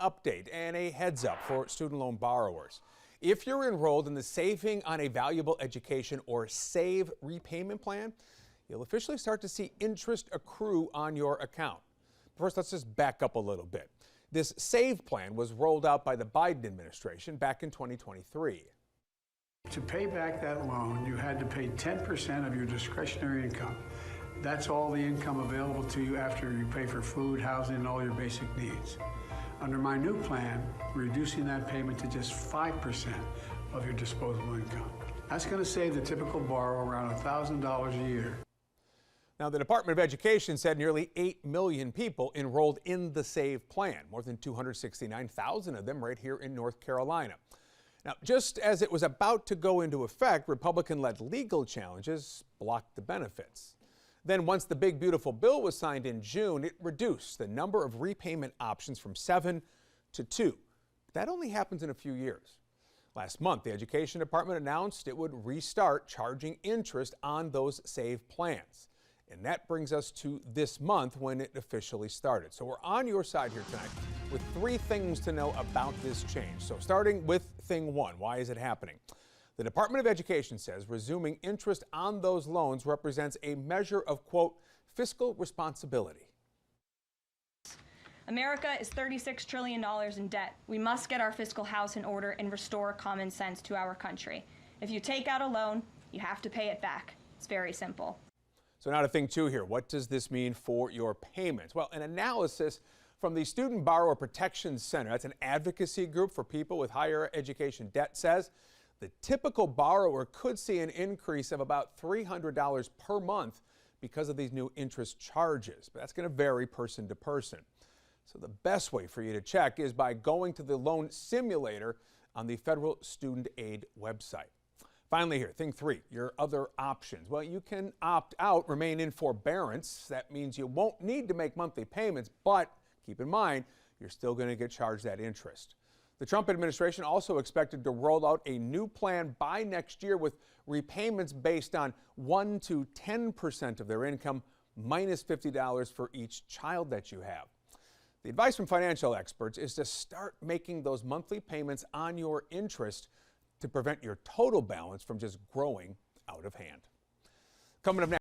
update and a heads up for student loan borrowers. If you're enrolled in the Saving on a Valuable Education or SAVE repayment plan, you'll officially start to see interest accrue on your account. First, let's just back up a little bit. This SAVE plan was rolled out by the Biden administration back in 2023. To pay back that loan, you had to pay 10% of your discretionary income. That's all the income available to you after you pay for food, housing, and all your basic needs. Under my new plan, we're reducing that payment to just 5% of your disposable income. That's going to save the typical borrower around $1,000 a year. Now, the Department of Education said nearly 8 million people enrolled in the SAVE plan, more than 269,000 of them right here in North Carolina. Now, just as it was about to go into effect, Republican-led legal challenges blocked the benefits. Then once the big beautiful bill was signed in June, it reduced the number of repayment options from 7 to 2. That only happens in a few years. Last month, the Education Department announced it would restart charging interest on those SAVE plans. And that brings us to this month when it officially started. So we're on your side here tonight with 3 things to know about this change. So starting with thing 1, why is it happening? The Department of Education says resuming interest on those loans represents a measure of, quote, fiscal responsibility. America is $36 trillion in debt. We must get our fiscal house in order and restore common sense to our country. If you take out a loan, you have to pay it back. It's very simple. So now to thing 2 here. What does this mean for your payments? Well, an analysis from the Student Borrower Protection Center, that's an advocacy group for people with higher education debt, says the typical borrower could see an increase of about $300 per month because of these new interest charges. But that's going to vary person to person. So the best way for you to check is by going to the loan simulator on the Federal Student Aid website. Finally here, thing 3, your other options. Well, you can opt out, remain in forbearance. That means you won't need to make monthly payments, but keep in mind, you're still going to get charged that interest. The Trump administration also expected to roll out a new plan by next year with repayments based on 1 to 10% of their income, minus $50 for each child that you have. The advice from financial experts is to start making those monthly payments on your interest to prevent your total balance from just growing out of hand. Coming up next.